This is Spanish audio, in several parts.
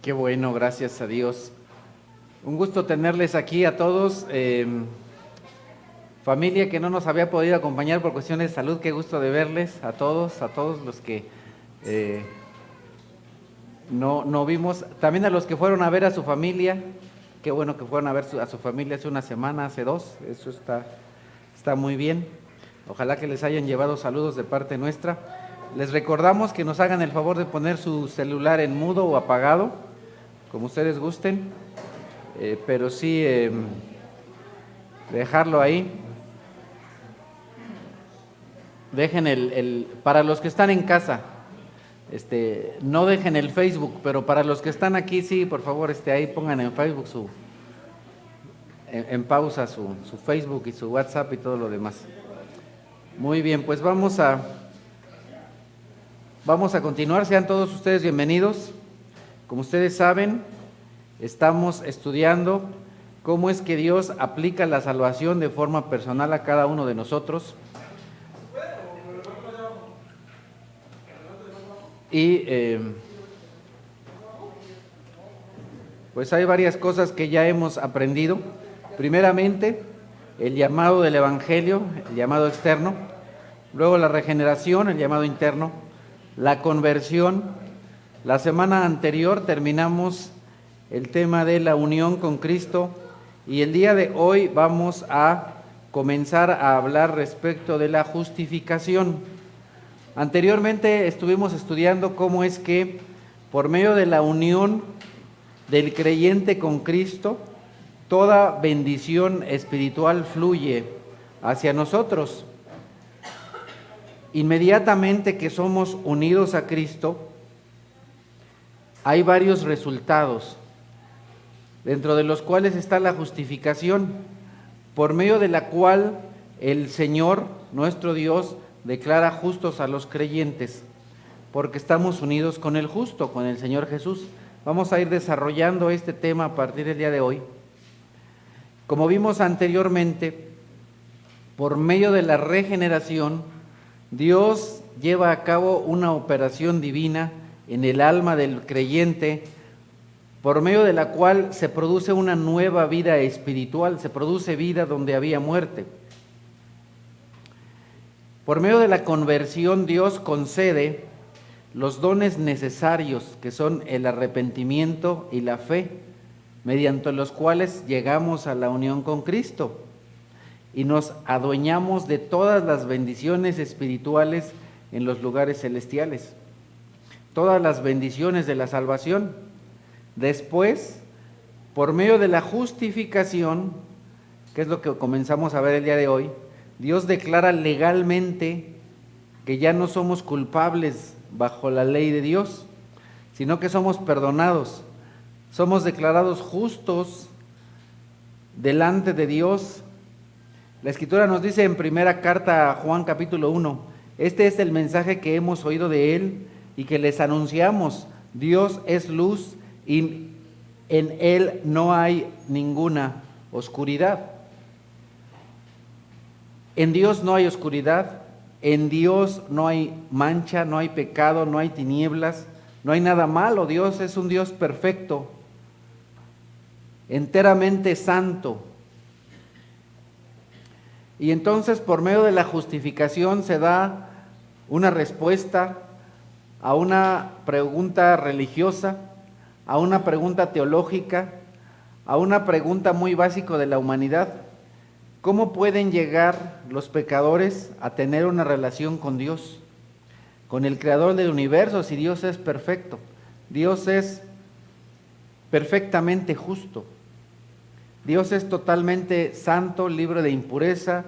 Qué bueno, gracias a Dios. Un gusto tenerles aquí a todos. Familia que no nos había podido acompañar por cuestiones de salud, qué gusto de verles a todos los que no vimos. También a los que fueron a ver a su familia, qué bueno que fueron a ver a su familia hace una semana, hace dos, eso está muy bien. Ojalá que les hayan llevado saludos de parte nuestra. Les recordamos que nos hagan el favor de poner su celular en mudo o apagado, como ustedes gusten, pero sí dejarlo ahí. Dejen para los que están en casa, no dejen el Facebook, pero para los que están aquí, sí, por favor, ahí pongan en Facebook en pausa su Facebook y su WhatsApp y todo lo demás. Muy bien, pues vamos a continuar. Sean todos ustedes bienvenidos. Como ustedes saben, estamos estudiando cómo es que Dios aplica la salvación de forma personal a cada uno de nosotros. Y pues hay varias cosas que ya hemos aprendido. Primeramente, el llamado del Evangelio, el llamado externo. Luego la regeneración, el llamado interno. La conversión. La semana anterior terminamos el tema de la unión con Cristo. Y el día de hoy vamos a comenzar a hablar respecto de la justificación. Anteriormente estuvimos estudiando cómo es que por medio de la unión del creyente con Cristo, toda bendición espiritual fluye hacia nosotros. Inmediatamente que somos unidos a Cristo, hay varios resultados, dentro de los cuales está la justificación, por medio de la cual el Señor, nuestro Dios, declara justos a los creyentes, porque estamos unidos con el justo, con el Señor Jesús. Vamos a ir desarrollando este tema a partir del día de hoy. Como vimos anteriormente, por medio de la regeneración, Dios lleva a cabo una operación divina en el alma del creyente, por medio de la cual se produce una nueva vida espiritual, se produce vida donde había muerte. Por medio de la conversión, Dios concede los dones necesarios, que son el arrepentimiento y la fe, mediante los cuales llegamos a la unión con Cristo y nos adueñamos de todas las bendiciones espirituales en los lugares celestiales, todas las bendiciones de la salvación. Después, por medio de la justificación, que es lo que comenzamos a ver el día de hoy, Dios declara legalmente que ya no somos culpables bajo la ley de Dios, sino que somos perdonados, somos declarados justos delante de Dios. La Escritura nos dice en primera carta a Juan capítulo 1, este es el mensaje que hemos oído de Él y que les anunciamos, Dios es luz y en Él no hay ninguna oscuridad. En Dios no hay oscuridad, en Dios no hay mancha, no hay pecado, no hay tinieblas, no hay nada malo. Dios es un Dios perfecto, enteramente santo. Y entonces por medio de la justificación se da una respuesta a una pregunta religiosa, a una pregunta teológica, a una pregunta muy básica de la humanidad. ¿Cómo pueden llegar los pecadores a tener una relación con Dios, con el Creador del universo, si Dios es perfecto? Dios es perfectamente justo. Dios es totalmente santo, libre de impureza,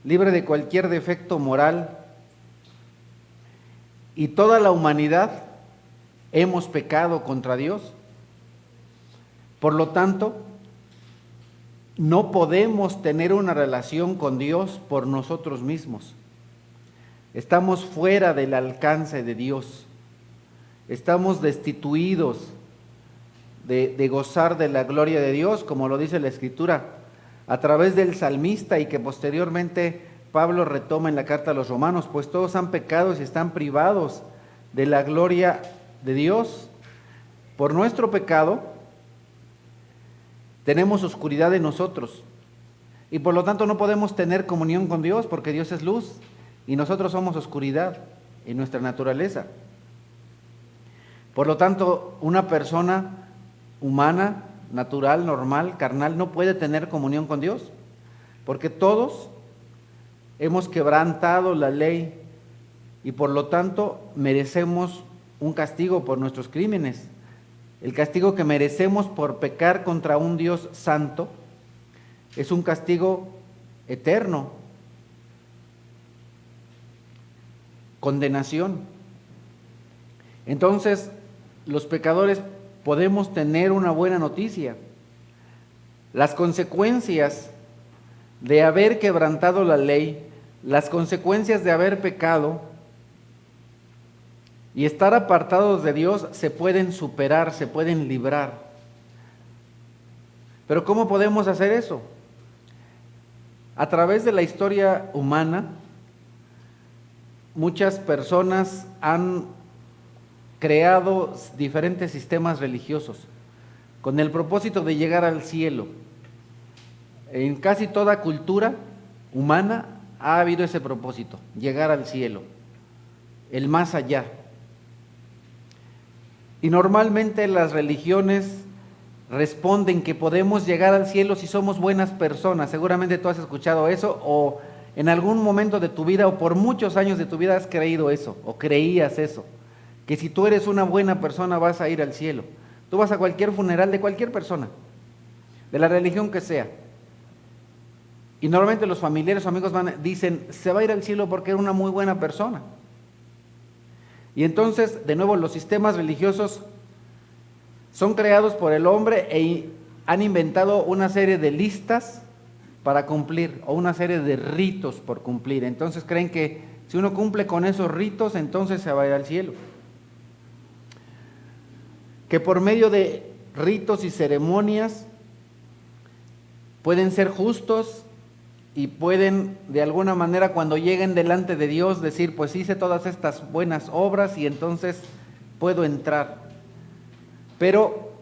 libre de cualquier defecto moral. Y toda la humanidad hemos pecado contra Dios. Por lo tanto, no podemos tener una relación con Dios por nosotros mismos. Estamos fuera del alcance de Dios. Estamos destituidos de gozar de la gloria de Dios, como lo dice la Escritura, a través del salmista y que posteriormente Pablo retoma en la carta a los Romanos, pues todos han pecado y están privados de la gloria de Dios. Por nuestro pecado tenemos oscuridad en nosotros y por lo tanto no podemos tener comunión con Dios, porque Dios es luz y nosotros somos oscuridad en nuestra naturaleza. Por lo tanto, una persona humana, natural, normal, carnal, no puede tener comunión con Dios, porque todos hemos quebrantado la ley y por lo tanto merecemos un castigo por nuestros crímenes. El castigo que merecemos por pecar contra un Dios santo es un castigo eterno, condenación. Entonces, los pecadores podemos tener una buena noticia. Las consecuencias de haber quebrantado la ley, las consecuencias de haber pecado y estar apartados de Dios se pueden superar, se pueden librar. Pero ¿cómo podemos hacer eso? A través de la historia humana, muchas personas han creado diferentes sistemas religiosos con el propósito de llegar al cielo. En casi toda cultura humana ha habido ese propósito, llegar al cielo, el más allá. Y normalmente las religiones responden que podemos llegar al cielo si somos buenas personas. Seguramente tú has escuchado eso, o en algún momento de tu vida o por muchos años de tu vida has creído eso o creías eso, que si tú eres una buena persona vas a ir al cielo. Tú vas a cualquier funeral de cualquier persona, de la religión que sea, y normalmente los familiares o amigos dicen, se va a ir al cielo porque era una muy buena persona. Y entonces, de nuevo, los sistemas religiosos son creados por el hombre e han inventado una serie de listas para cumplir o una serie de ritos por cumplir. Entonces creen que si uno cumple con esos ritos, entonces se va a ir al cielo. Que por medio de ritos y ceremonias pueden ser justos y pueden de alguna manera cuando lleguen delante de Dios decir, pues hice todas estas buenas obras y entonces puedo entrar. Pero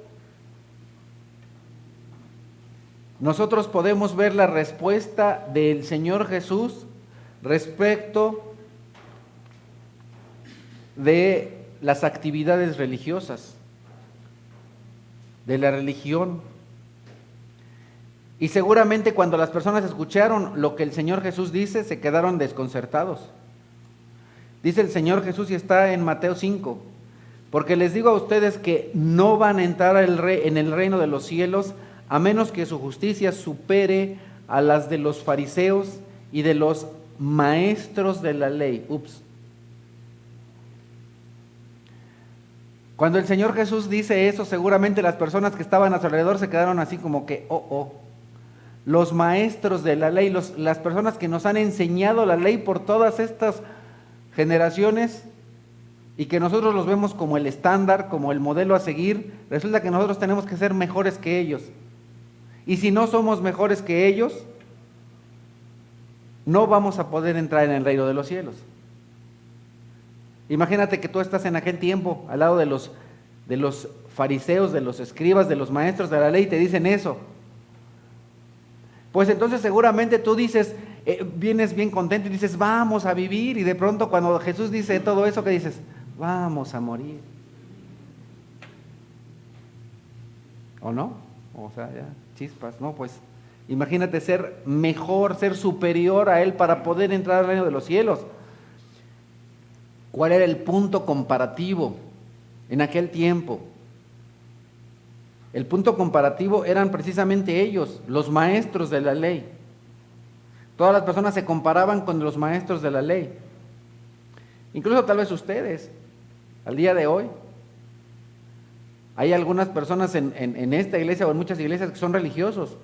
nosotros podemos ver la respuesta del Señor Jesús respecto de las actividades religiosas, de la religión. Y seguramente cuando las personas escucharon lo que el Señor Jesús dice, se quedaron desconcertados. Dice el Señor Jesús y está en Mateo 5, porque les digo a ustedes que no van a entrar en el reino de los cielos a menos que su justicia supere a las de los fariseos y de los maestros de la ley. Cuando el Señor Jesús dice eso, seguramente las personas que estaban a su alrededor se quedaron así como que, los maestros de la ley, las personas que nos han enseñado la ley por todas estas generaciones y que nosotros los vemos como el estándar, como el modelo a seguir, resulta que nosotros tenemos que ser mejores que ellos. Y si no somos mejores que ellos, no vamos a poder entrar en el reino de los cielos. Imagínate que tú estás en aquel tiempo al lado de los fariseos, de los escribas, de los maestros de la ley y te dicen eso. Pues entonces seguramente tú dices, vienes bien contento y dices, vamos a vivir, y de pronto cuando Jesús dice todo eso, ¿qué dices? Vamos a morir. ¿O no? O sea, ya, chispas, ¿no? Pues imagínate ser mejor, ser superior a Él para poder entrar al reino de los cielos. ¿Cuál era el punto comparativo en aquel tiempo? El punto comparativo eran precisamente ellos, los maestros de la ley. Todas las personas se comparaban con los maestros de la ley. Incluso tal vez ustedes, al día de hoy. Hay algunas personas en esta iglesia o en muchas iglesias que son religiosos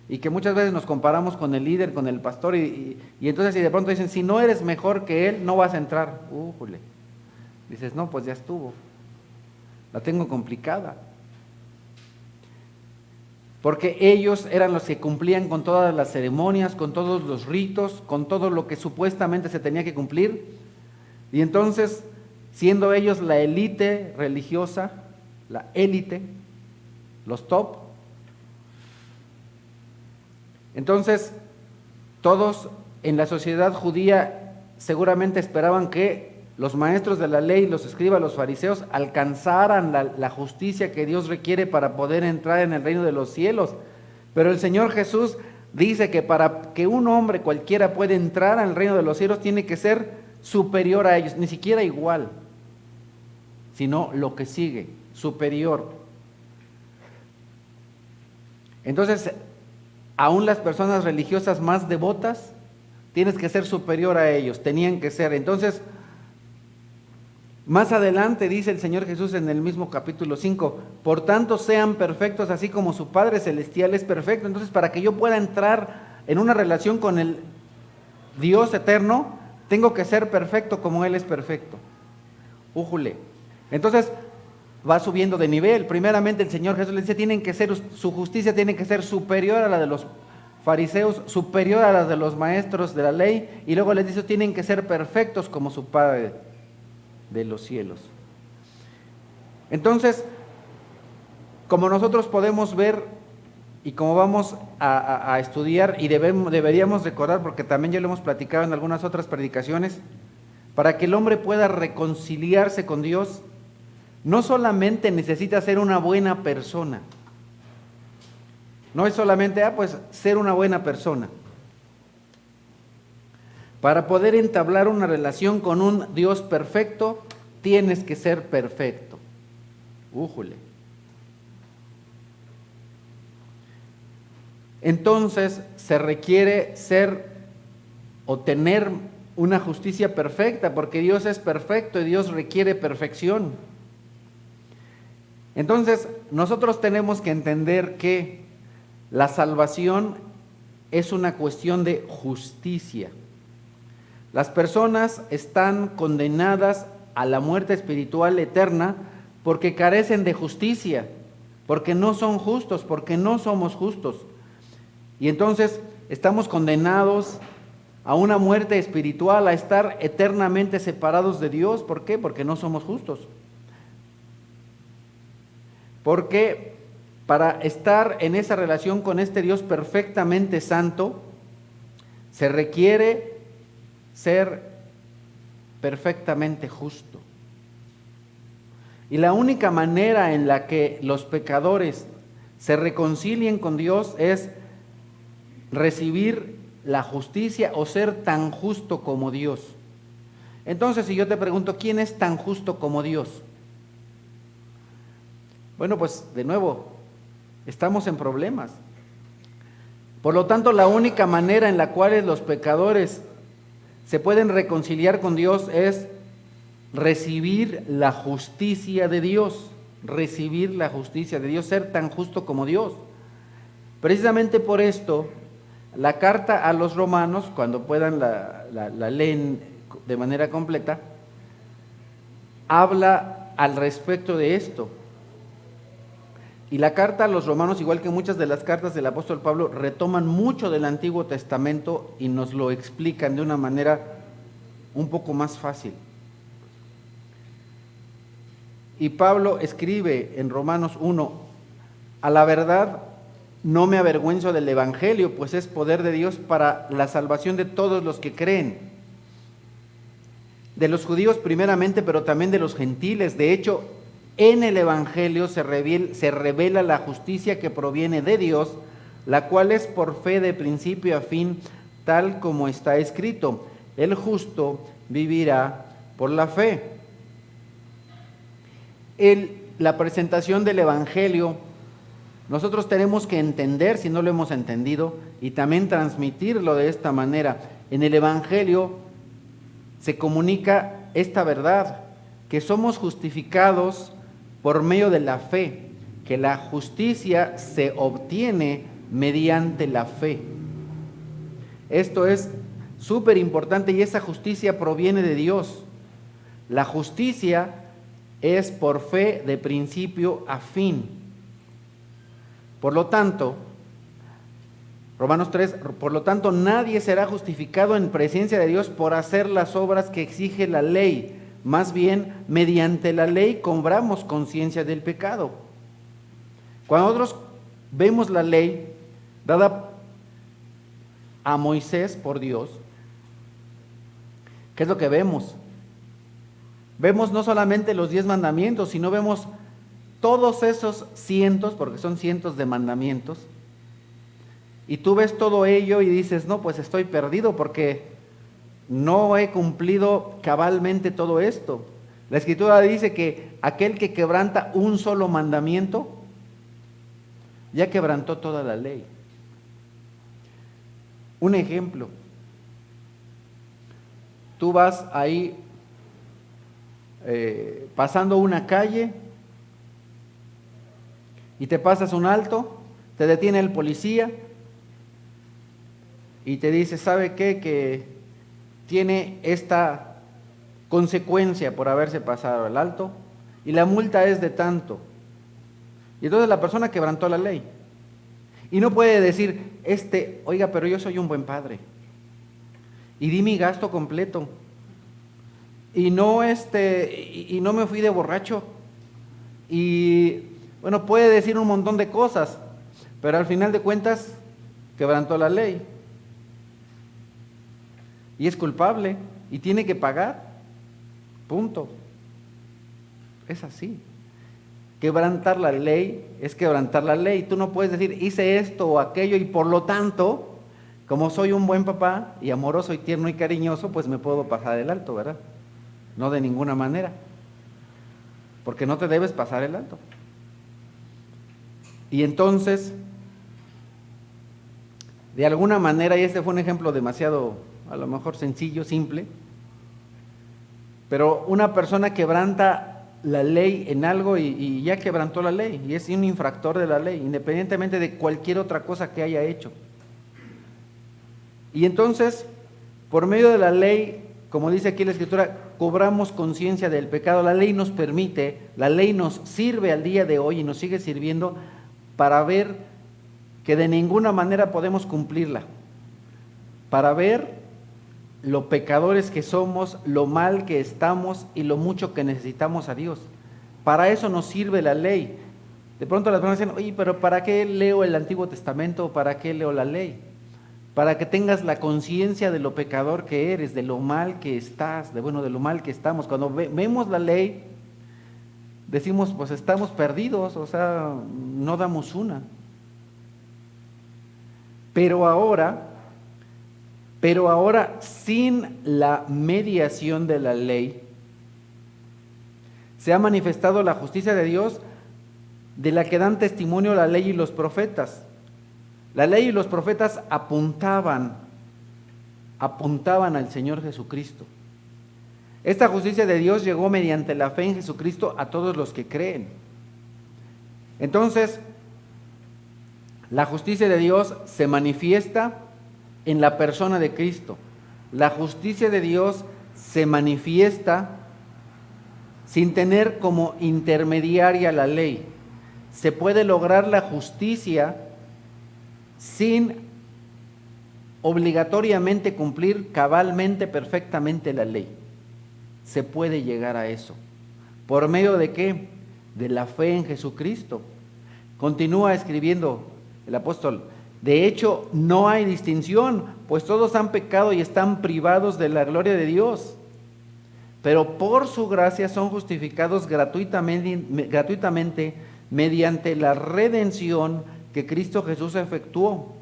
y que muchas veces nos comparamos con el líder, con el pastor y entonces si de pronto dicen, si no eres mejor que él, no vas a entrar. Dices, no, pues ya estuvo. La tengo complicada. Porque ellos eran los que cumplían con todas las ceremonias, con todos los ritos, con todo lo que supuestamente se tenía que cumplir. Y entonces, siendo ellos la élite religiosa, la élite, los top. Entonces, todos en la sociedad judía seguramente esperaban que los maestros de la ley, los escribas, los fariseos, alcanzaran la justicia que Dios requiere para poder entrar en el reino de los cielos. Pero el Señor Jesús dice que para que un hombre cualquiera pueda entrar al reino de los cielos, tiene que ser superior a ellos, ni siquiera igual, sino lo que sigue, superior. Entonces, aún las personas religiosas más devotas, tienes que ser superior a ellos, tenían que ser. Entonces, más adelante dice el Señor Jesús en el mismo capítulo 5, por tanto sean perfectos así como su Padre Celestial es perfecto. Entonces, para que yo pueda entrar en una relación con el Dios eterno, tengo que ser perfecto como Él es perfecto. Újule. Entonces, va subiendo de nivel. Primeramente el Señor Jesús le dice, su justicia tiene que ser superior a la de los fariseos, superior a la de los maestros de la ley, y luego les dice, tienen que ser perfectos como su Padre de los cielos. Entonces, como nosotros podemos ver y como vamos a estudiar y deberíamos recordar, porque también ya lo hemos platicado en algunas otras predicaciones, para que el hombre pueda reconciliarse con Dios, no solamente necesita ser una buena persona, no es solamente ser una buena persona. Para poder entablar una relación con un Dios perfecto, tienes que ser perfecto. Újule. Entonces, se requiere ser o tener una justicia perfecta, porque Dios es perfecto y Dios requiere perfección. Entonces, nosotros tenemos que entender que la salvación es una cuestión de justicia. Las personas están condenadas a la muerte espiritual eterna porque carecen de justicia, porque no son justos, porque no somos justos. Y entonces estamos condenados a una muerte espiritual, a estar eternamente separados de Dios. ¿Por qué? Porque no somos justos. Porque para estar en esa relación con este Dios perfectamente santo, se requiere ser perfectamente justo. Y la única manera en la que los pecadores se reconcilien con Dios es recibir la justicia o ser tan justo como Dios. Entonces, si yo te pregunto, ¿quién es tan justo como Dios? Bueno, pues de nuevo, estamos en problemas. Por lo tanto, la única manera en la cual los pecadores se pueden reconciliar con Dios es recibir la justicia de Dios, recibir la justicia de Dios, ser tan justo como Dios. Precisamente por esto, la carta a los romanos, cuando puedan la leen de manera completa, habla al respecto de esto. Y la carta a los romanos, igual que muchas de las cartas del apóstol Pablo, retoman mucho del Antiguo Testamento y nos lo explican de una manera un poco más fácil. Y Pablo escribe en Romanos 1, a la verdad no me avergüenzo del Evangelio, pues es poder de Dios para la salvación de todos los que creen. De los judíos primeramente, pero también de los gentiles. De hecho, en el Evangelio se revela la justicia que proviene de Dios, la cual es por fe de principio a fin, tal como está escrito: el justo vivirá por la fe. La presentación del Evangelio, nosotros tenemos que entender, si no lo hemos entendido, y también transmitirlo de esta manera. En el Evangelio se comunica esta verdad, que somos justificados por medio de la fe, que la justicia se obtiene mediante la fe. Esto es súper importante y esa justicia proviene de Dios. La justicia es por fe de principio a fin. Por lo tanto, Romanos 3, por lo tanto nadie será justificado en presencia de Dios por hacer las obras que exige la ley, más bien mediante la ley cobramos conciencia del pecado. Cuando nosotros vemos la ley dada a Moisés por Dios, ¿qué es lo que vemos? Vemos no solamente los 10 mandamientos, sino vemos todos esos cientos, porque son cientos de mandamientos, y tú ves todo ello y dices, no, pues estoy perdido porque no he cumplido cabalmente todo esto. La Escritura dice que aquel que quebranta un solo mandamiento, ya quebrantó toda la ley. Un ejemplo, tú vas ahí pasando una calle y te pasas un alto, te detiene el policía y te dice, ¿sabe qué? Que tiene esta consecuencia por haberse pasado el alto y la multa es de tanto. Y entonces la persona quebrantó la ley. Y no puede decir, oiga, pero yo soy un buen padre y di mi gasto completo y no me fui de borracho. Y bueno, puede decir un montón de cosas, pero al final de cuentas quebrantó la ley. Y es culpable y tiene que pagar. Punto. Es así. Quebrantar la ley es quebrantar la ley. Tú no puedes decir, hice esto o aquello y por lo tanto, como soy un buen papá y amoroso y tierno y cariñoso, pues me puedo pasar el alto, ¿verdad? No de ninguna manera. Porque no te debes pasar el alto. Y entonces, de alguna manera, y este fue un ejemplo demasiado, a lo mejor sencillo, simple, pero una persona quebranta la ley en algo y ya quebrantó la ley, y es un infractor de la ley, independientemente de cualquier otra cosa que haya hecho. Y entonces, por medio de la ley, como dice aquí la Escritura, cobramos conciencia del pecado. La ley nos permite, la ley nos sirve al día de hoy y nos sigue sirviendo para ver que de ninguna manera podemos cumplirla, para ver lo pecadores que somos, lo mal que estamos y lo mucho que necesitamos a Dios. Para eso nos sirve la ley. De pronto las personas dicen, oye, pero ¿para qué leo el Antiguo Testamento o para qué leo la ley? Para que tengas la conciencia de lo pecador que eres, de lo mal que estás, de lo mal que estamos. Cuando vemos la ley, decimos, pues estamos perdidos, o sea, no damos una. Pero ahora, sin la mediación de la ley, se ha manifestado la justicia de Dios, de la que dan testimonio la ley y los profetas. La ley y los profetas apuntaban al Señor Jesucristo. Esta justicia de Dios llegó mediante la fe en Jesucristo a todos los que creen. Entonces, la justicia de Dios se manifiesta en la persona de Cristo. La justicia de Dios se manifiesta sin tener como intermediaria la ley. Se puede lograr la justicia sin obligatoriamente cumplir cabalmente, perfectamente la ley. Se puede llegar a eso. ¿Por medio de qué? De la fe en Jesucristo. Continúa escribiendo el apóstol: de hecho, no hay distinción, pues todos han pecado y están privados de la gloria de Dios. Pero por su gracia son justificados gratuitamente mediante la redención que Cristo Jesús efectuó.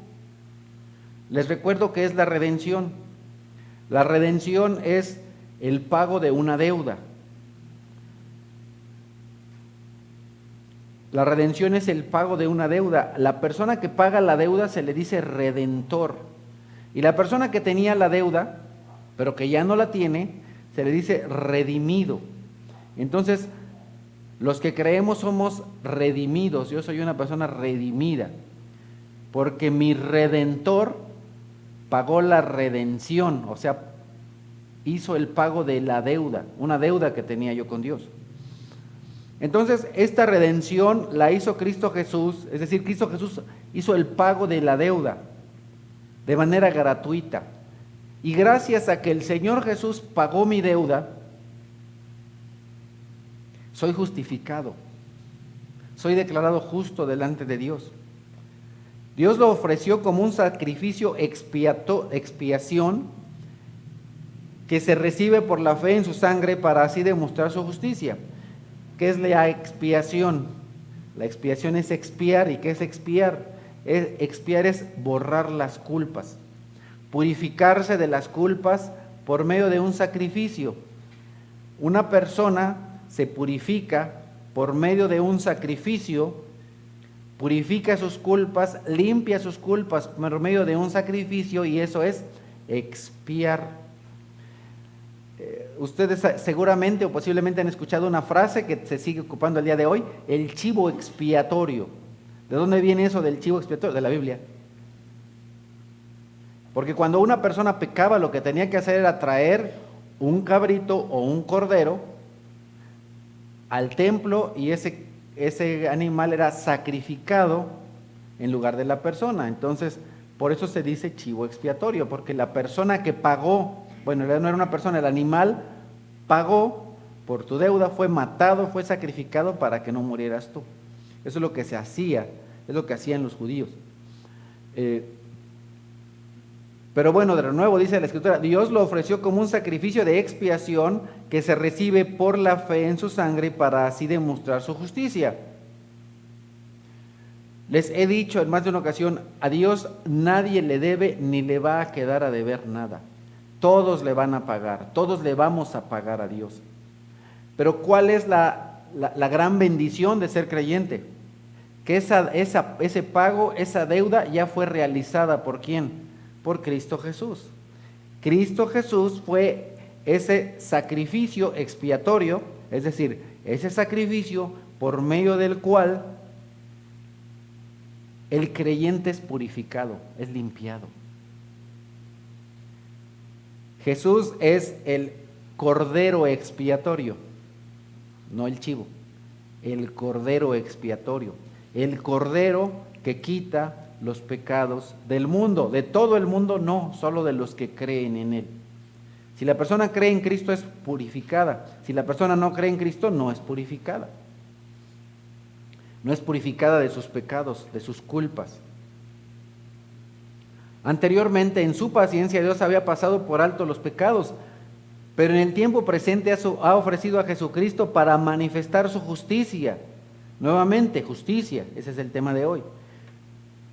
Les recuerdo qué es la redención. La redención es el pago de una deuda. La redención es el pago de una deuda. La persona que paga la deuda se le dice redentor. Y la persona que tenía la deuda, pero que ya no la tiene, se le dice redimido. Entonces, los que creemos somos redimidos. Yo soy una persona redimida, porque mi redentor pagó la redención, o sea, hizo el pago de la deuda, una deuda que tenía yo con Dios. Entonces, esta redención la hizo Cristo Jesús, es decir, Cristo Jesús hizo el pago de la deuda de manera gratuita. Y gracias a que el Señor Jesús pagó mi deuda, soy justificado, soy declarado justo delante de Dios. Dios lo ofreció como un sacrificio expiación que se recibe por la fe en su sangre para así demostrar su justicia. ¿Qué es la expiación? La expiación es expiar. ¿Y qué es expiar? Expiar es borrar las culpas, purificarse de las culpas por medio de un sacrificio. Una persona se purifica por medio de un sacrificio, purifica sus culpas, limpia sus culpas por medio de un sacrificio, y eso es expiar. Ustedes seguramente o posiblemente han escuchado una frase que se sigue ocupando el día de hoy, el chivo expiatorio. ¿De dónde viene eso del chivo expiatorio? De la Biblia. Porque cuando una persona pecaba, lo que tenía que hacer era traer un cabrito o un cordero al templo, y ese animal era sacrificado en lugar de la persona. Entonces, por eso se dice chivo expiatorio, porque la persona que pagó, bueno, no era una persona, el animal pagó por tu deuda, fue matado, fue sacrificado para que no murieras tú. Eso es lo que se hacía, es lo que hacían los judíos. Pero bueno, de nuevo dice la Escritura, Dios lo ofreció como un sacrificio de expiación que se recibe por la fe en su sangre para así demostrar su justicia. Les he dicho en más de una ocasión, a Dios nadie le debe ni le va a quedar a deber nada. Todos le van a pagar, todos le vamos a pagar a Dios. Pero ¿cuál es la gran bendición de ser creyente? Que ese pago, esa deuda ya fue realizada ¿por quién? Por Cristo Jesús. Cristo Jesús fue ese sacrificio expiatorio, es decir, ese sacrificio por medio del cual el creyente es purificado, es limpiado. Jesús es el cordero expiatorio, no el chivo, el cordero expiatorio, el cordero que quita los pecados del mundo, de todo el mundo, no, solo de los que creen en Él. Si la persona cree en Cristo es purificada, si la persona no cree en Cristo no es purificada. No es purificada de sus pecados, de sus culpas. Anteriormente, en su paciencia, Dios había pasado por alto los pecados, pero en el tiempo presente ha ofrecido a Jesucristo para manifestar su justicia. Nuevamente, justicia, ese es el tema de hoy.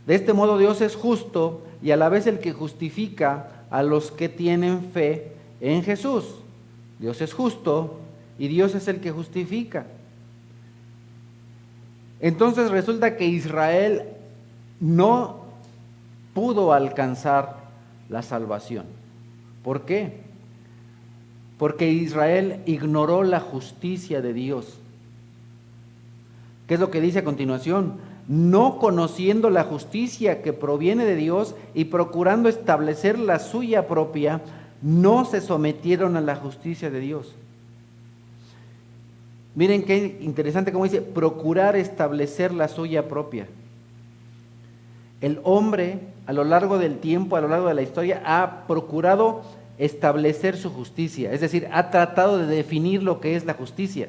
De este modo Dios es justo y a la vez el que justifica a los que tienen fe en Jesús. Dios es justo y Dios es el que justifica. Entonces resulta que Israel no pudo alcanzar la salvación. ¿Por qué? Porque Israel ignoró la justicia de Dios. ¿Qué es lo que dice a continuación? No conociendo la justicia que proviene de Dios y procurando establecer la suya propia, no se sometieron a la justicia de Dios. Miren qué interesante cómo dice, procurar establecer la suya propia. El hombre, a lo largo del tiempo, a lo largo de la historia, ha procurado establecer su justicia, es decir, ha tratado de definir lo que es la justicia.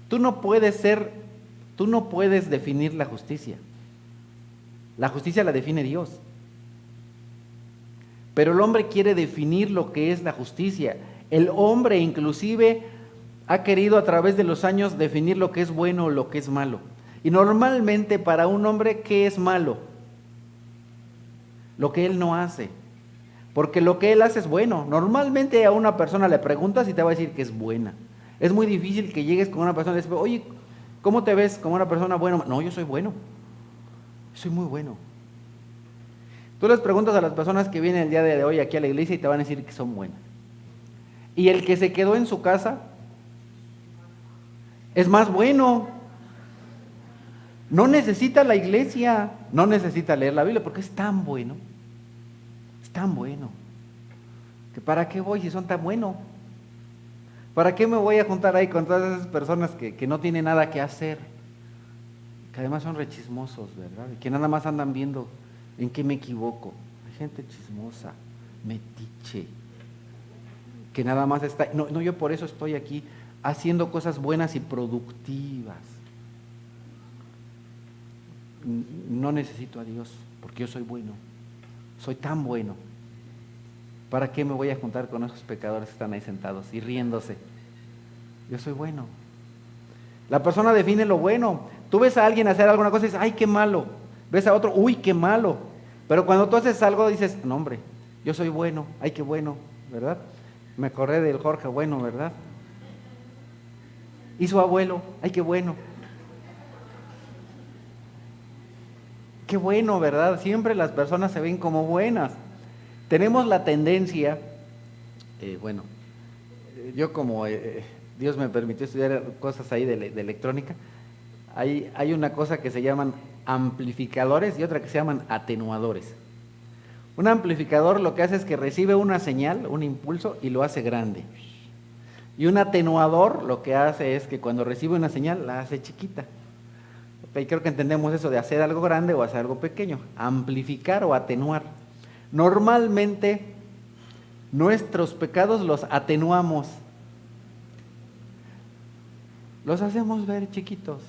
Tú no puedes definir la justicia. La justicia la define Dios. Pero el hombre quiere definir lo que es la justicia. El hombre inclusive ha querido a través de los años definir lo que es bueno o lo que es malo. Y normalmente para un hombre, ¿qué es malo? Lo que él no hace. Porque lo que él hace es bueno. Normalmente a una persona le preguntas y te va a decir que es buena. Es muy difícil que llegues con una persona y le dices, oye, ¿cómo te ves como una persona buena? No, yo soy bueno. Soy muy bueno. Tú les preguntas a las personas que vienen el día de hoy aquí a la iglesia y te van a decir que son buenas. Y el que se quedó en su casa es más bueno. No necesita la iglesia, no necesita leer la Biblia porque es tan bueno. Es tan bueno. ¿Que para qué voy si son tan buenos? ¿Para qué me voy a juntar ahí con todas esas personas que no tienen nada que hacer? Que además son rechismosos, ¿verdad? Y que nada más andan viendo en qué me equivoco. Hay gente chismosa, metiche, que nada más está... No, yo por eso estoy aquí haciendo cosas buenas y productivas. No necesito a Dios porque yo soy bueno, soy tan bueno. ¿Para qué me voy a juntar con esos pecadores que están ahí sentados y riéndose? Yo soy bueno. La persona define lo bueno. Tú ves a alguien hacer alguna cosa y dices, ay, qué malo. Ves a otro, uy, qué malo. Pero cuando tú haces algo dices, no, hombre, yo soy bueno, ay, qué bueno, ¿verdad? Me acordé del Jorge Bueno, ¿verdad? Y su abuelo, ay, qué bueno. Qué bueno, ¿verdad? Siempre las personas se ven como buenas. Tenemos la tendencia, yo como Dios me permitió estudiar cosas ahí de electrónica, hay una cosa que se llaman amplificadores y otra que se llaman atenuadores. Un amplificador lo que hace es que recibe una señal, un impulso, y lo hace grande. Y un atenuador lo que hace es que cuando recibe una señal la hace chiquita. Okay, creo que entendemos eso de hacer algo grande o hacer algo pequeño, amplificar o atenuar. Normalmente nuestros pecados los atenuamos, los hacemos ver chiquitos,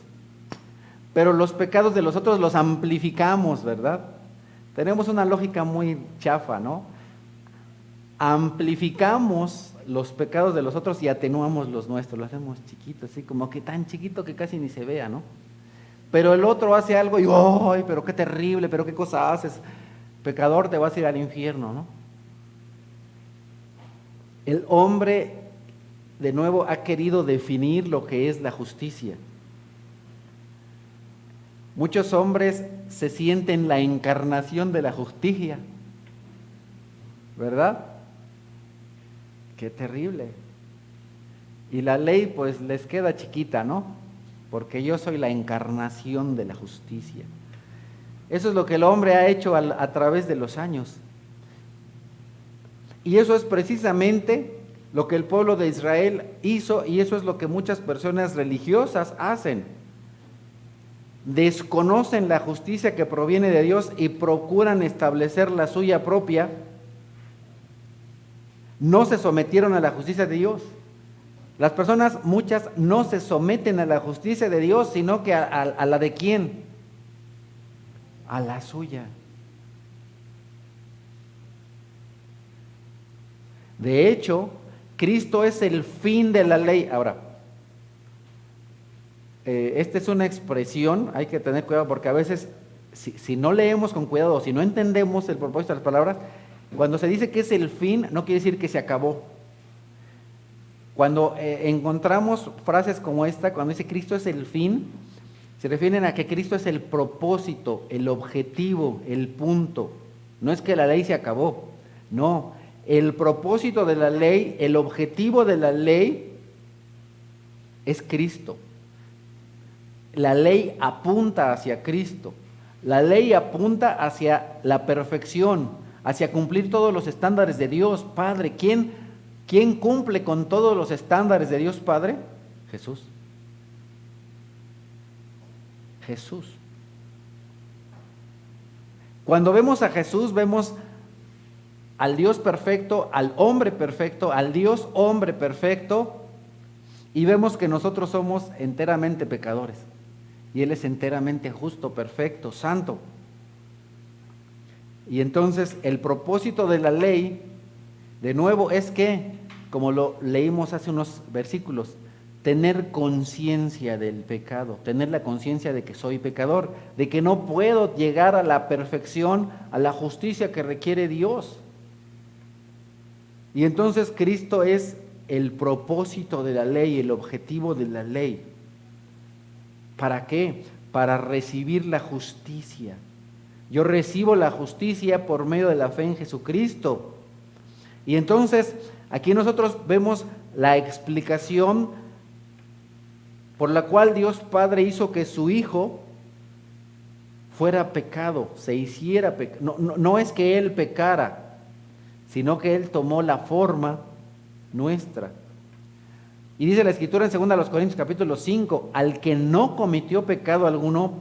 pero los pecados de los otros los amplificamos, ¿verdad? Tenemos una lógica muy chafa, ¿no? Amplificamos los pecados de los otros y atenuamos los nuestros, lo hacemos chiquitos, así como que tan chiquito que casi ni se vea, ¿no? Pero el otro hace algo y ¡ay, pero qué terrible, pero qué cosa haces! Pecador, te vas a ir al infierno, ¿no? El hombre, de nuevo, ha querido definir lo que es la justicia. Muchos hombres se sienten la encarnación de la justicia, ¿verdad? Qué terrible. Y la ley pues les queda chiquita, ¿no? Porque yo soy la encarnación de la justicia. Eso es lo que el hombre ha hecho a través de los años. Y eso es precisamente lo que el pueblo de Israel hizo, y eso es lo que muchas personas religiosas hacen. Desconocen la justicia que proviene de Dios y procuran establecer la suya propia. No se sometieron a la justicia de Dios. Las personas, muchas, no se someten a la justicia de Dios, sino que a la de ¿quién? A la suya. De hecho, Cristo es el fin de la ley. Ahora, esta es una expresión, hay que tener cuidado porque a veces, si no leemos con cuidado, si no entendemos el propósito de las palabras, cuando se dice que es el fin, no quiere decir que se acabó. Cuando encontramos frases como esta, cuando dice Cristo es el fin, se refieren a que Cristo es el propósito, el objetivo, el punto. No es que la ley se acabó, no. El propósito de la ley, el objetivo de la ley es Cristo. La ley apunta hacia Cristo. La ley apunta hacia la perfección, hacia cumplir todos los estándares de Dios Padre. ¿Quién cumple con todos los estándares de Dios Padre? Jesús. Jesús. Cuando vemos a Jesús, vemos al Dios perfecto, al hombre perfecto, al Dios hombre perfecto, y vemos que nosotros somos enteramente pecadores, y Él es enteramente justo, perfecto, santo. Y entonces el propósito de la ley, de nuevo, es que, como lo leímos hace unos versículos, tener conciencia del pecado, tener la conciencia de que soy pecador, de que no puedo llegar a la perfección, a la justicia que requiere Dios. Y entonces Cristo es el propósito de la ley, el objetivo de la ley. ¿Para qué? Para recibir la justicia. Yo recibo la justicia por medio de la fe en Jesucristo. Y entonces aquí nosotros vemos la explicación por la cual Dios Padre hizo que su Hijo fuera pecado, se hiciera pecado. No es que Él pecara, sino que Él tomó la forma nuestra. Y dice la Escritura en 2 Corintios capítulo 5, al que no cometió pecado alguno,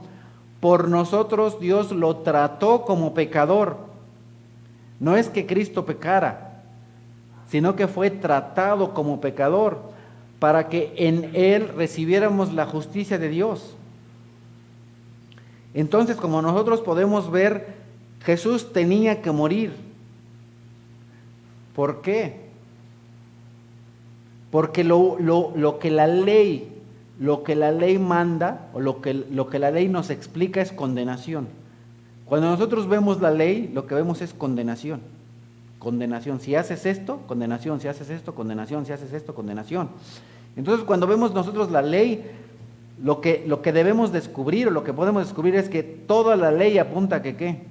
por nosotros Dios lo trató como pecador. No es que Cristo pecara, sino que fue tratado como pecador, para que en Él recibiéramos la justicia de Dios. Entonces, como nosotros podemos ver, Jesús tenía que morir. ¿Por qué? Porque lo que la ley manda, o lo que la ley nos explica, es condenación. Cuando nosotros vemos la ley, lo que vemos es condenación. Condenación. Si haces esto, condenación. Si haces esto, condenación. Si haces esto, condenación. Entonces, cuando vemos nosotros la ley, lo que debemos descubrir, o lo que podemos descubrir, es que toda la ley apunta a que ¿qué?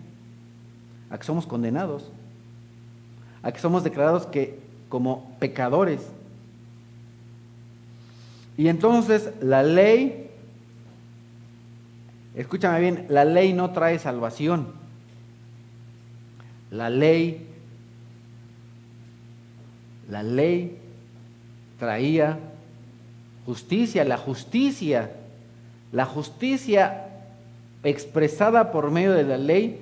A que somos condenados, a que somos declarados como pecadores. Y entonces la ley, escúchame bien, la ley no trae salvación. La ley traía justicia. La justicia expresada por medio de la ley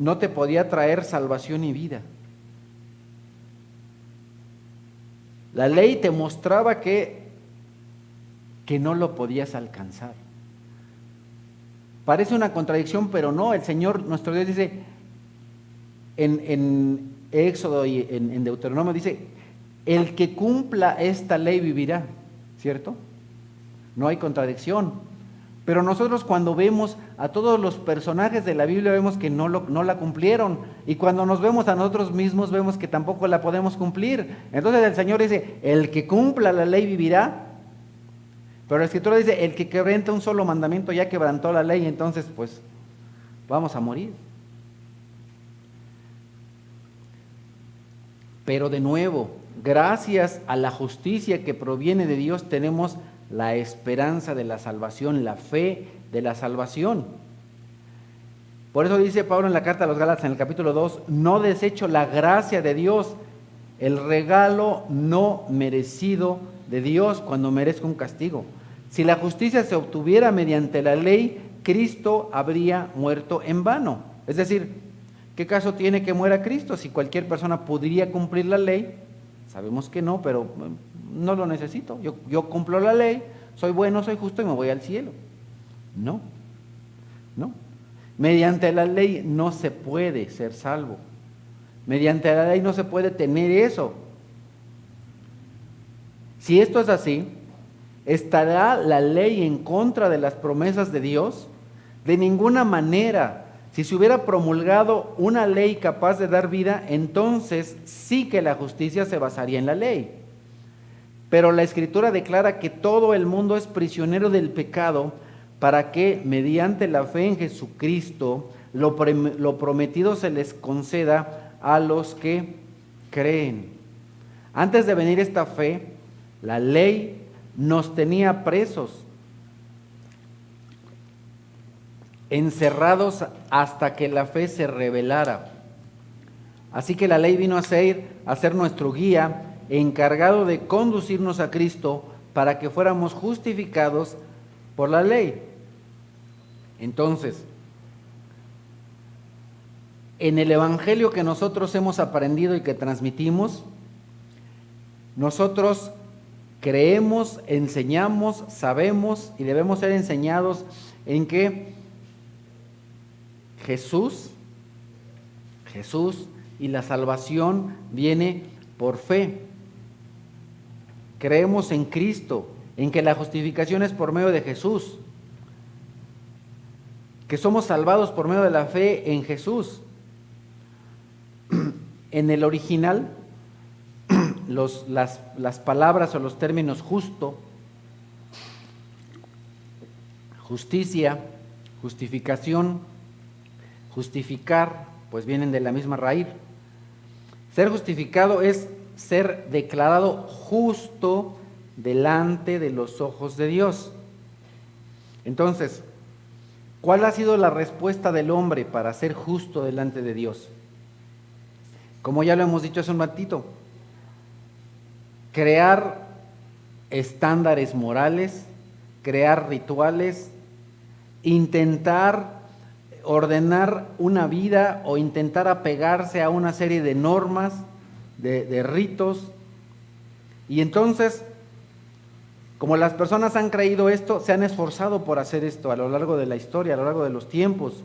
no te podía traer salvación y vida. La ley te mostraba que no lo podías alcanzar. Parece una contradicción, pero no. El Señor, nuestro Dios, dice en Éxodo y en Deuteronomio, dice: el que cumpla esta ley vivirá, ¿cierto? No hay contradicción. Pero nosotros, cuando vemos a todos los personajes de la Biblia, vemos que no la cumplieron. Y cuando nos vemos a nosotros mismos, vemos que tampoco la podemos cumplir. Entonces el Señor dice: el que cumpla la ley vivirá. Pero la Escritura dice: el que quebranta un solo mandamiento ya quebrantó la ley. Entonces, pues, vamos a morir. Pero de nuevo, gracias a la justicia que proviene de Dios, tenemos la esperanza de la salvación, la fe de la salvación. Por eso dice Pablo en la carta a los Gálatas, en el capítulo 2, no desecho la gracia de Dios, el regalo no merecido de Dios cuando merezca un castigo. Si la justicia se obtuviera mediante la ley, Cristo habría muerto en vano. Es decir, ¿qué caso tiene que muera Cristo si cualquier persona podría cumplir la ley? Sabemos que no, pero no lo necesito. Yo cumplo la ley, soy bueno, soy justo y me voy al cielo. No. Mediante la ley no se puede ser salvo. Mediante la ley no se puede tener eso. Si esto es así, ¿estará la ley en contra de las promesas de Dios? De ninguna manera. Si se hubiera promulgado una ley capaz de dar vida, entonces sí que la justicia se basaría en la ley. Pero la Escritura declara que todo el mundo es prisionero del pecado, para que mediante la fe en Jesucristo lo prometido se les conceda a los que creen. Antes de venir esta fe, la ley nos tenía presos, encerrados hasta que la fe se revelara. Así que la ley vino a ser nuestro guía, encargado de conducirnos a Cristo para que fuéramos justificados por la ley. Entonces, en el evangelio que nosotros hemos aprendido y que transmitimos, nosotros creemos, enseñamos, sabemos y debemos ser enseñados en que Jesús y la salvación viene por fe. Creemos en Cristo, en que la justificación es por medio de Jesús, que somos salvados por medio de la fe en Jesús. En el original, las palabras o los términos justo, justicia, justificación, justificar, pues vienen de la misma raíz. Ser justificado es ser declarado justo delante de los ojos de Dios. Entonces, ¿cuál ha sido la respuesta del hombre para ser justo delante de Dios? Como ya lo hemos dicho hace un ratito, crear estándares morales, crear rituales, intentar ordenar una vida o intentar apegarse a una serie de normas, de ritos, y entonces Como las personas han creído esto, se han esforzado por hacer esto a lo largo de la historia, a lo largo de los tiempos.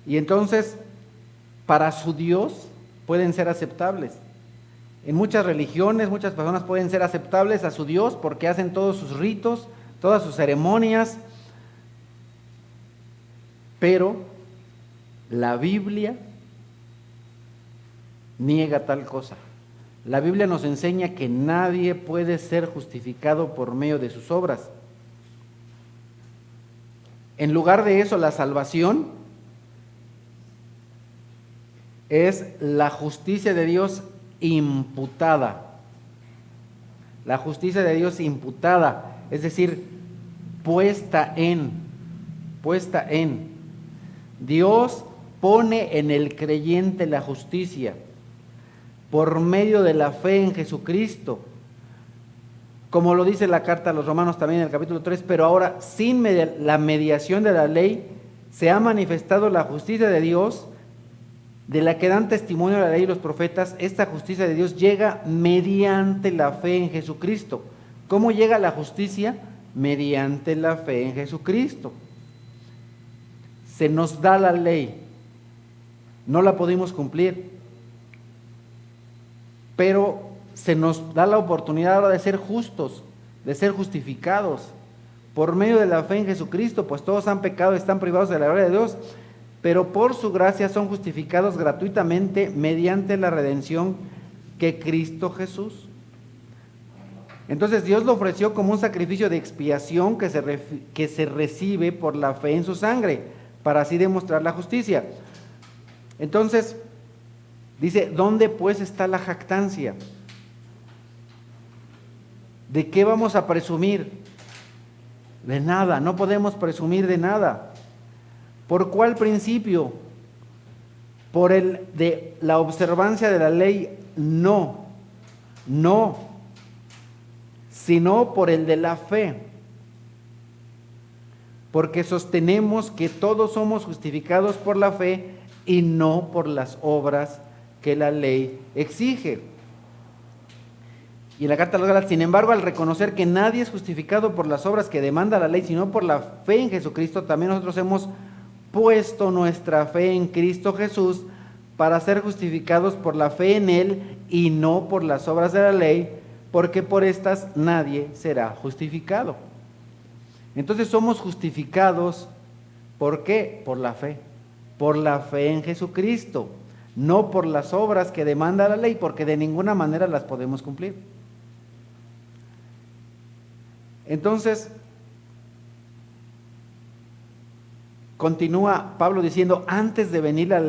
Y entonces, para su Dios pueden ser aceptables. En muchas religiones, muchas personas pueden ser aceptables a su Dios porque hacen todos sus ritos, todas sus ceremonias, pero la Biblia niega tal cosa. La Biblia nos enseña que nadie puede ser justificado por medio de sus obras. En lugar de eso, la salvación es la justicia de Dios imputada. La justicia de Dios imputada, es decir, puesta en. Dios pone en el creyente la justicia por medio de la fe en Jesucristo. Como lo dice la carta a los Romanos también en el capítulo 3, pero ahora sin la mediación de la ley se ha manifestado la justicia de Dios, de la que dan testimonio la ley y los profetas. Esta justicia de Dios llega mediante la fe en Jesucristo. ¿Cómo llega la justicia? Mediante la fe en Jesucristo. Se nos da la ley, no la pudimos cumplir, pero se nos da la oportunidad ahora de ser justos, de ser justificados por medio de la fe en Jesucristo, pues todos han pecado y están privados de la gloria de Dios, pero por su gracia son justificados gratuitamente mediante la redención que Cristo Jesús. Entonces Dios lo ofreció como un sacrificio de expiación que se recibe por la fe en su sangre, para así demostrar la justicia. Entonces, dice, ¿dónde pues está la jactancia? ¿De qué vamos a presumir? De nada, no podemos presumir de nada. ¿Por cuál principio? ¿Por el de la observancia de la ley? No, sino por el de la fe. Porque sostenemos que todos somos justificados por la fe y no por las obras que la ley exige. Y en la carta a los Gálatas, sin embargo, al reconocer que nadie es justificado por las obras que demanda la ley, sino por la fe en Jesucristo, también nosotros hemos puesto nuestra fe en Cristo Jesús para ser justificados por la fe en Él y no por las obras de la ley, porque por estas nadie será justificado. Entonces somos justificados, ¿por qué? Por la fe en Jesucristo, no por las obras que demanda la ley, porque de ninguna manera las podemos cumplir. Entonces, continúa Pablo diciendo, antes de venir la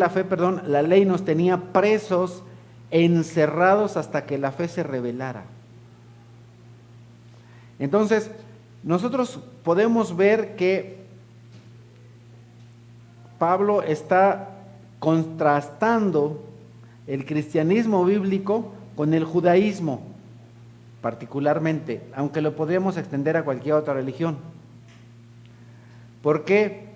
fe, la ley nos tenía presos, encerrados hasta que la fe se revelara. Entonces, nosotros podemos ver que Pablo está contrastando el cristianismo bíblico con el judaísmo, particularmente, aunque lo podríamos extender a cualquier otra religión. Porque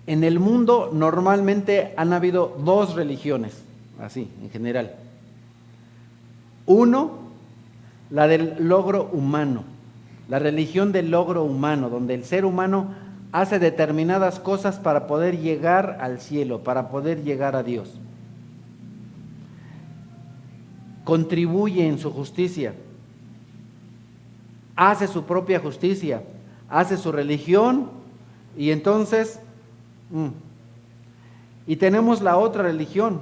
en el mundo normalmente han habido dos religiones, así, en general. Uno, la del logro humano, la religión del logro humano, donde el ser humano hace determinadas cosas para poder llegar al cielo, para poder llegar a Dios. Contribuye en su justicia, hace su propia justicia, hace su religión y entonces... Y tenemos la otra religión,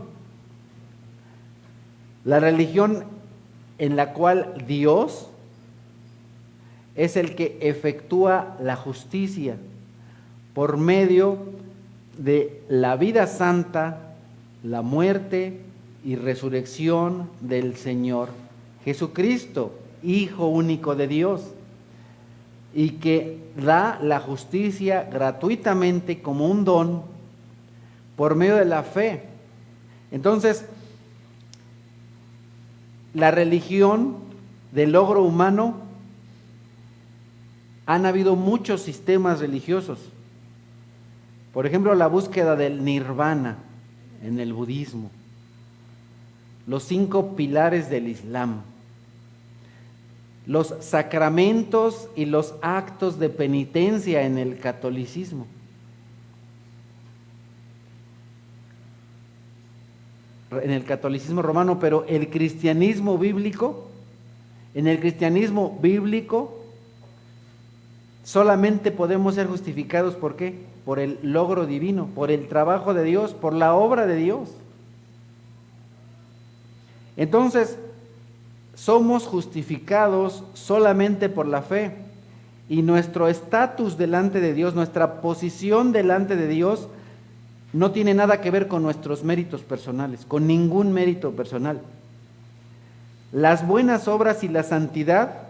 la religión en la cual Dios es el que efectúa la justicia por medio de la vida santa, la muerte y resurrección del Señor Jesucristo, Hijo único de Dios, y que da la justicia gratuitamente como un don por medio de la fe. Entonces, la religión del logro humano, han habido muchos sistemas religiosos. Por ejemplo, la búsqueda del nirvana en el budismo. los 5 pilares del Islam, los sacramentos y los actos de penitencia en el catolicismo. En el catolicismo romano, pero el cristianismo bíblico, en el cristianismo bíblico solamente podemos ser justificados, ¿por qué? Por el logro divino, por el trabajo de Dios, por la obra de Dios. Entonces, somos justificados solamente por la fe, y nuestro estatus delante de Dios, nuestra posición delante de Dios, no tiene nada que ver con nuestros méritos personales, con ningún mérito personal. Las buenas obras y la santidad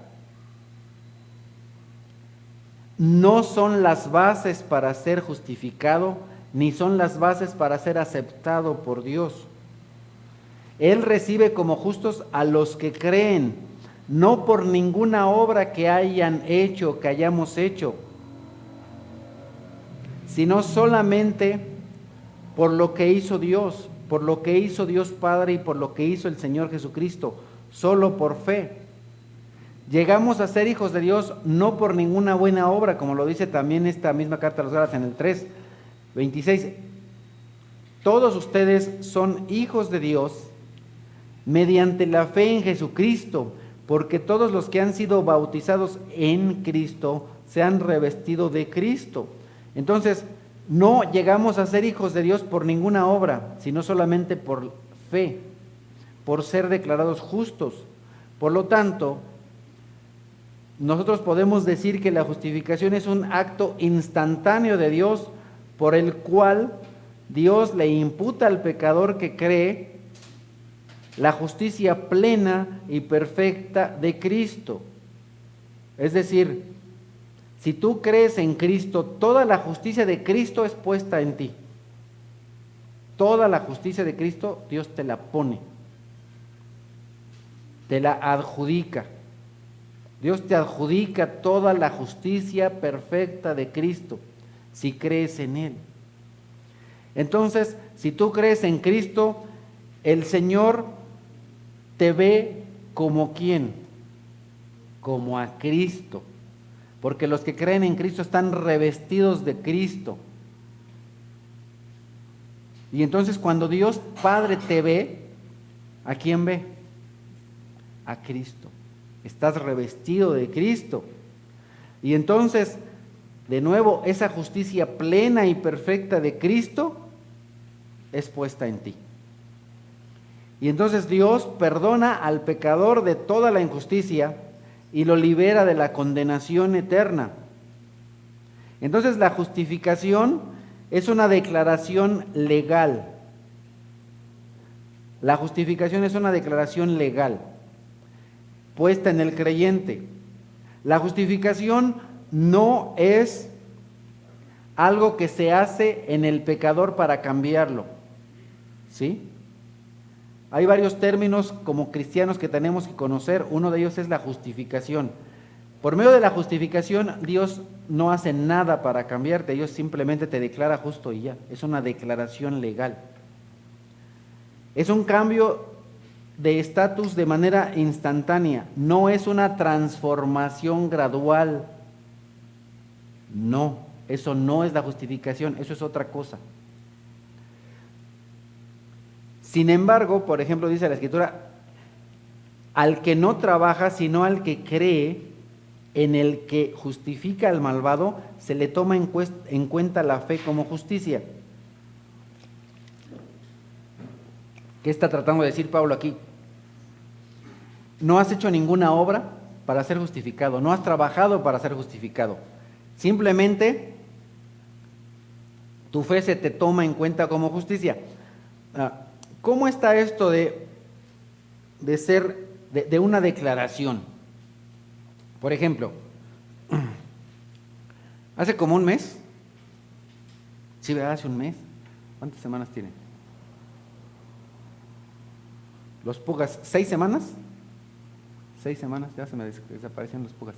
no son las bases para ser justificado, ni son las bases para ser aceptado por Dios. Él recibe como justos a los que creen, no por ninguna obra que hayan hecho, que hayamos hecho, sino solamente por lo que hizo Dios, por lo que hizo Dios Padre y por lo que hizo el Señor Jesucristo, solo por fe. Llegamos a ser hijos de Dios no por ninguna buena obra, como lo dice también esta misma carta a los Gálatas en el 3:26. Todos ustedes son hijos de Dios mediante la fe en Jesucristo, porque todos los que han sido bautizados en Cristo se han revestido de Cristo. Entonces, no llegamos a ser hijos de Dios por ninguna obra, sino solamente por fe, por ser declarados justos. Por lo tanto, nosotros podemos decir que la justificación es un acto instantáneo de Dios, por el cual Dios le imputa al pecador que cree la justicia plena y perfecta de Cristo. Es decir, si tú crees en Cristo, toda la justicia de Cristo es puesta en ti. Toda la justicia de Cristo Dios te la pone, te la adjudica. Dios te adjudica toda la justicia perfecta de Cristo, si crees en Él. Entonces, si tú crees en Cristo, el Señor te ve como ¿quién? Como a Cristo. Porque los que creen en Cristo están revestidos de Cristo. Y entonces cuando Dios Padre te ve, ¿a quién ve? A Cristo. Estás revestido de Cristo. Y entonces, de nuevo, esa justicia plena y perfecta de Cristo es puesta en ti. Y entonces Dios perdona al pecador de toda la injusticia y lo libera de la condenación eterna. Entonces la justificación es una declaración legal. La justificación es una declaración legal puesta en el creyente. La justificación no es algo que se hace en el pecador para cambiarlo, ¿sí? Hay varios términos como cristianos que tenemos que conocer. Uno de ellos es la justificación. Por medio de la justificación, Dios no hace nada para cambiarte. Dios simplemente te declara justo y ya. Es una declaración legal. Es un cambio de estatus de manera instantánea. No es una transformación gradual. No, eso no es la justificación. Eso es otra cosa. Sin embargo, por ejemplo, dice la Escritura, al que no trabaja, sino al que cree en el que justifica al malvado, se le toma en cuenta la fe como justicia. ¿Qué está tratando de decir Pablo aquí? No has hecho ninguna obra para ser justificado, no has trabajado para ser justificado. Simplemente tu fe se te toma en cuenta como justicia. ¿Cómo está esto de una declaración? Por ejemplo, hace como un mes, sí, ¿verdad? Hace un mes. ¿Cuántas semanas tiene? Los Pugas, 6 semanas. 6 semanas, ya se me desaparecieron los Pugas.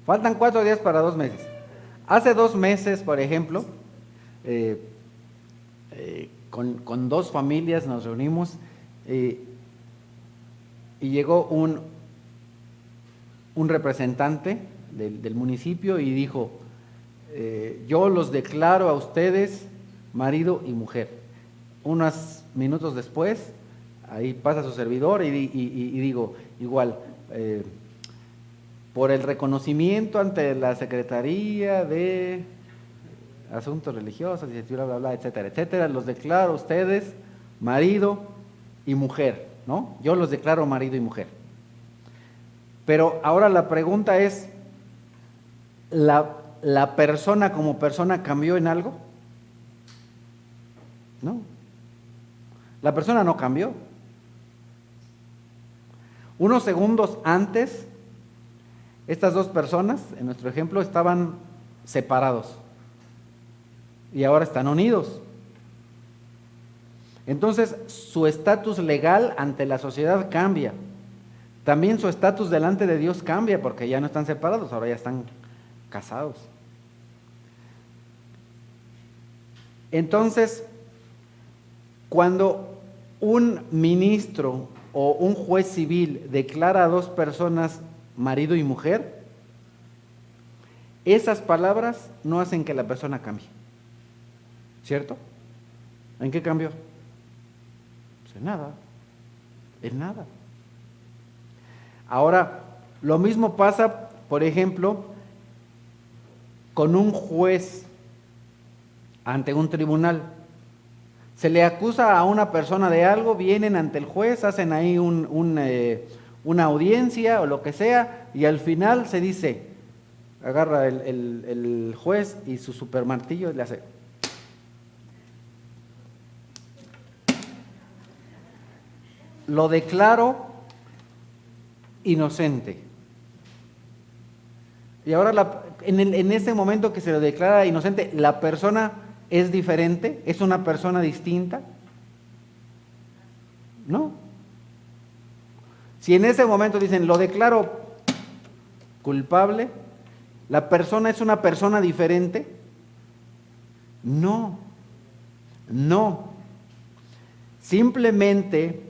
Faltan 4 días para 2 meses. Hace 2 meses, por ejemplo, con dos familias nos reunimos y llegó un representante del municipio y dijo, yo los declaro a ustedes marido y mujer. Unos minutos después, ahí pasa su servidor y digo, igual, por el reconocimiento ante la Secretaría de Asuntos Religiosos, bla, bla, bla, etcétera, etcétera, los declaro a ustedes marido y mujer, ¿no? Yo los declaro marido y mujer. Pero ahora la pregunta es, ¿la persona como persona cambió en algo? No. La persona no cambió. Unos segundos antes, estas dos personas, en nuestro ejemplo, estaban separados y ahora están unidos. Entonces, su estatus legal ante la sociedad cambia. También su estatus delante de Dios cambia porque ya no están separados, ahora ya están casados. Entonces, cuando un ministro o un juez civil declara a dos personas marido y mujer, esas palabras no hacen que la persona cambie, ¿cierto? ¿En qué cambió? Pues en nada, en nada. Ahora, lo mismo pasa, por ejemplo, con un juez ante un tribunal. Se le acusa a una persona de algo, vienen ante el juez, hacen ahí una audiencia o lo que sea, y al final se dice, agarra el juez y su supermartillo y le hace. Lo declaro inocente. Y ahora en ese momento que se lo declara inocente, la persona es diferente, es una persona distinta. No. Si en ese momento dicen, lo declaro culpable, ¿la persona es una persona diferente? No, no. Simplemente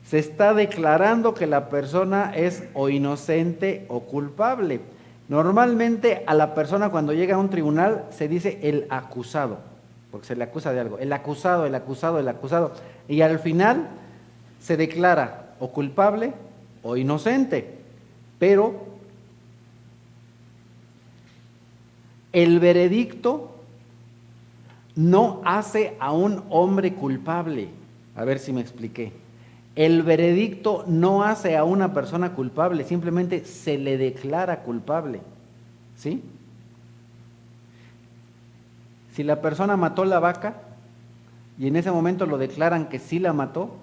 se está declarando que la persona es o inocente o culpable. Normalmente a la persona cuando llega a un tribunal se dice el acusado, porque se le acusa de algo. El acusado, el acusado, el acusado. Y al final se declara o culpable o inocente. Pero el veredicto no hace a un hombre culpable. A ver si me expliqué. El veredicto no hace a una persona culpable, simplemente se le declara culpable. ¿Sí? Si la persona mató la vaca y en ese momento lo declaran que sí la mató,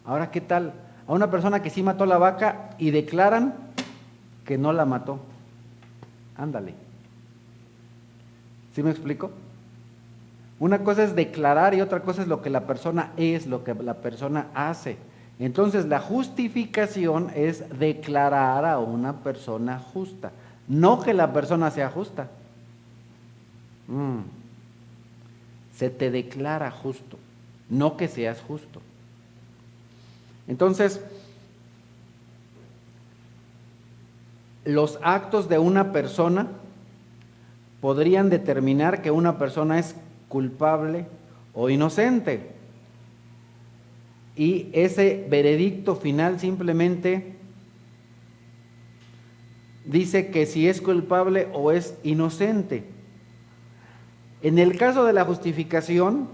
ahora ¿qué tal? A una persona que sí mató la vaca y declaran que no la mató. Ándale. ¿Sí me explico? Una cosa es declarar y otra cosa es lo que la persona es, lo que la persona hace. Entonces la justificación es declarar a una persona justa, no que la persona sea justa. Se te declara justo, no que seas justo. Entonces, los actos de una persona podrían determinar que una persona es culpable o inocente. Y ese veredicto final simplemente dice que si es culpable o es inocente. En el caso de la justificación,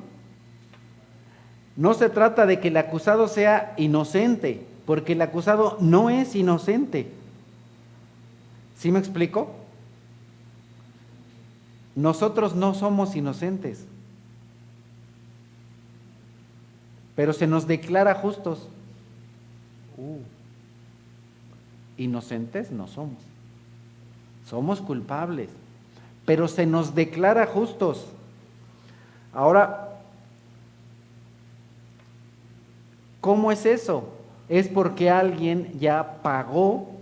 no se trata de que el acusado sea inocente, porque el acusado no es inocente. ¿Sí me explico? Nosotros no somos inocentes, pero se nos declara justos. Inocentes no somos, somos culpables, pero se nos declara justos. Ahora, ¿cómo es eso? Es porque alguien ya pagó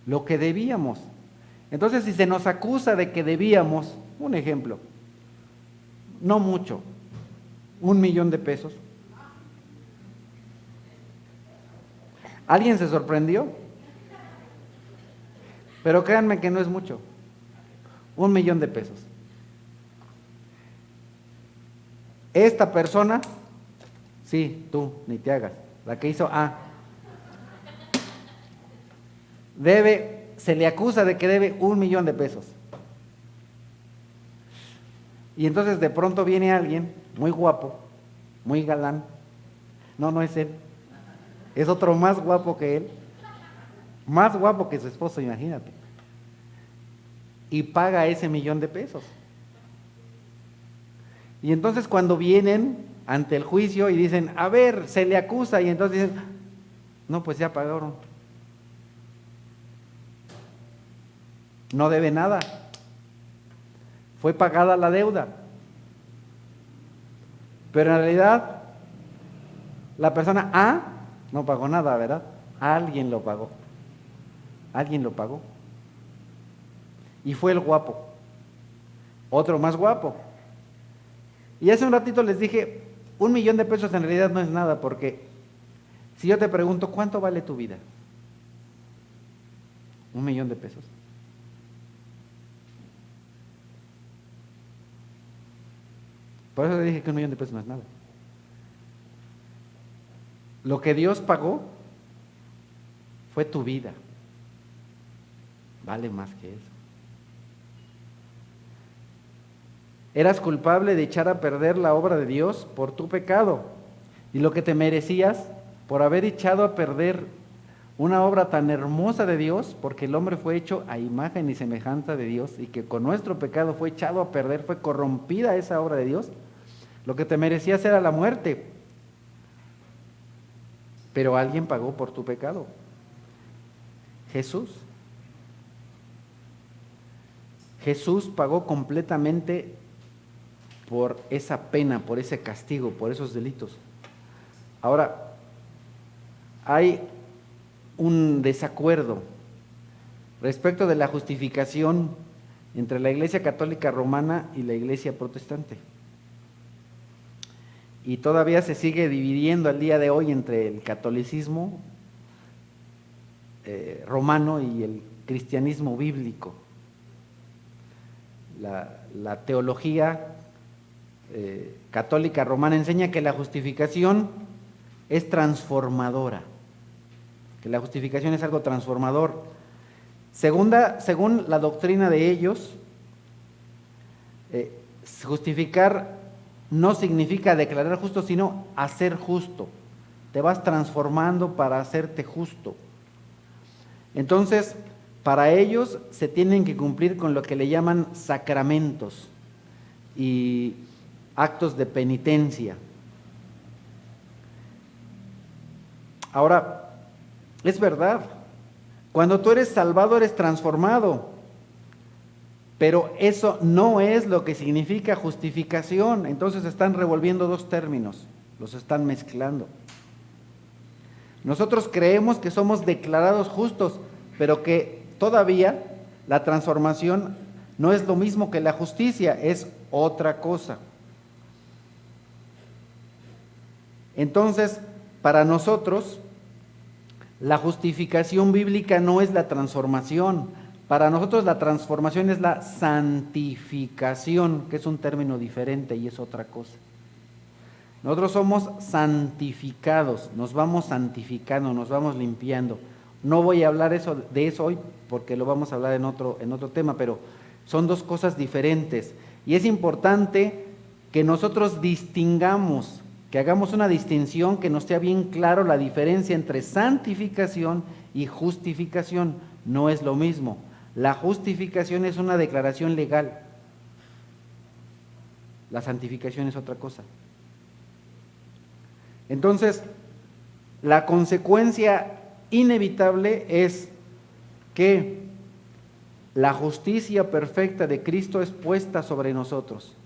lo que debíamos. Entonces, si se nos acusa de que debíamos, un ejemplo, no mucho, 1,000,000 de pesos. ¿Alguien se sorprendió? Pero créanme que no es mucho, 1,000,000 de pesos. Esta persona, sí, tú, ni te hagas, la que hizo A, se le acusa de que debe 1,000,000 de pesos. Y entonces de pronto viene alguien muy guapo, muy galán. No es él, es otro más guapo que él, más guapo que su esposo, imagínate. Y paga ese 1,000,000 de pesos. Y entonces cuando vienen ante el juicio y dicen, a ver, se le acusa, y entonces dicen, no, pues ya pagaron. No debe nada. Fue pagada la deuda. Pero en realidad, la persona A no pagó nada, ¿verdad? Alguien lo pagó. Alguien lo pagó. Y fue el guapo. Otro más guapo. Y hace un ratito les dije, 1,000,000 de pesos en realidad no es nada, porque si yo te pregunto, ¿cuánto vale tu vida? 1,000,000 de pesos. Por eso le dije que 1,000,000 de pesos no es nada. Lo que Dios pagó fue tu vida. Vale más que eso. Eras culpable de echar a perder la obra de Dios por tu pecado. Y lo que te merecías por haber echado a perder una obra tan hermosa de Dios, porque el hombre fue hecho a imagen y semejanza de Dios, y que con nuestro pecado fue echado a perder, fue corrompida esa obra de Dios. Lo que te merecías era la muerte. Pero alguien pagó por tu pecado. Jesús. Jesús pagó completamente por esa pena, por ese castigo, por esos delitos. Ahora, hay un desacuerdo respecto de la justificación entre la Iglesia Católica Romana y la Iglesia Protestante. Y todavía se sigue dividiendo al día de hoy entre el catolicismo romano y el cristianismo bíblico. La teología católica romana enseña que la justificación es transformadora, que la justificación es algo transformador. Según la doctrina de ellos, justificar no significa declarar justo, sino hacer justo. Te vas transformando para hacerte justo. Entonces, para ellos se tienen que cumplir con lo que le llaman sacramentos y actos de penitencia. Ahora, es verdad, cuando tú eres salvado eres transformado, pero eso no es lo que significa justificación. Entonces están revolviendo dos términos, los están mezclando. Nosotros creemos que somos declarados justos, pero que todavía la transformación no es lo mismo que la justicia, es otra cosa. Entonces, para nosotros, la justificación bíblica no es la transformación. Para nosotros la transformación es la santificación, que es un término diferente y es otra cosa. Nosotros somos santificados, nos vamos santificando, nos vamos limpiando. No voy a hablar de eso hoy porque lo vamos a hablar en otro tema, pero son dos cosas diferentes. Y es importante que nosotros distingamos, que hagamos una distinción, que nos sea bien claro la diferencia entre santificación y justificación. No es lo mismo. La justificación es una declaración legal. La santificación es otra cosa. Entonces, la consecuencia inevitable es que la justicia perfecta de Cristo es puesta sobre nosotros.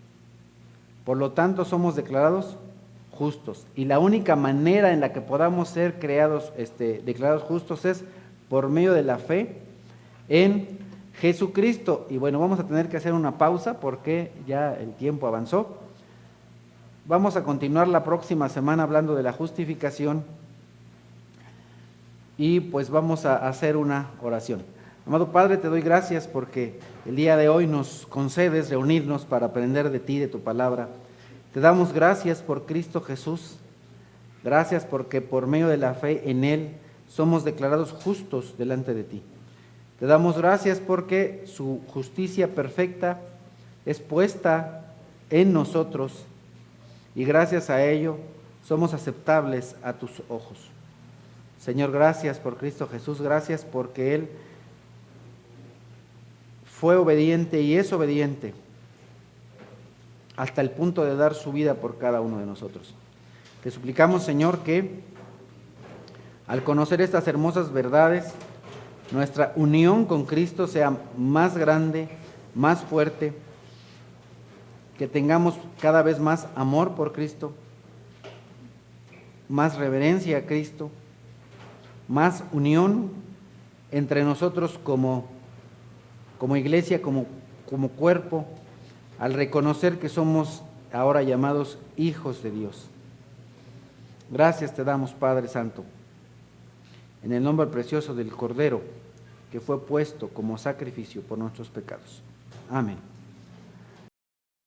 Por lo tanto, somos declarados justos. Y la única manera en la que podamos ser declarados justos es por medio de la fe en Jesucristo. Y bueno, vamos a tener que hacer una pausa porque ya el tiempo avanzó. vamos a continuar la próxima semana hablando de la justificación y pues vamos a hacer una oración. Amado Padre, te doy gracias porque el día de hoy nos concedes reunirnos para aprender de ti, de tu palabra. Te damos gracias por Cristo Jesús. Gracias porque por medio de la fe en Él somos declarados justos delante de ti. Te damos gracias porque su justicia perfecta es puesta en nosotros y gracias a ello somos aceptables a tus ojos. Señor, gracias por Cristo Jesús, gracias porque Él fue obediente y es obediente hasta el punto de dar su vida por cada uno de nosotros. Te suplicamos, Señor, que al conocer estas hermosas verdades, nuestra unión con Cristo sea más grande, más fuerte, que tengamos cada vez más amor por Cristo, más reverencia a Cristo, más unión entre nosotros como iglesia, como cuerpo, al reconocer que somos ahora llamados hijos de Dios. Gracias te damos, Padre Santo, en el nombre precioso del Cordero, que fue puesto como sacrificio por nuestros pecados. Amén.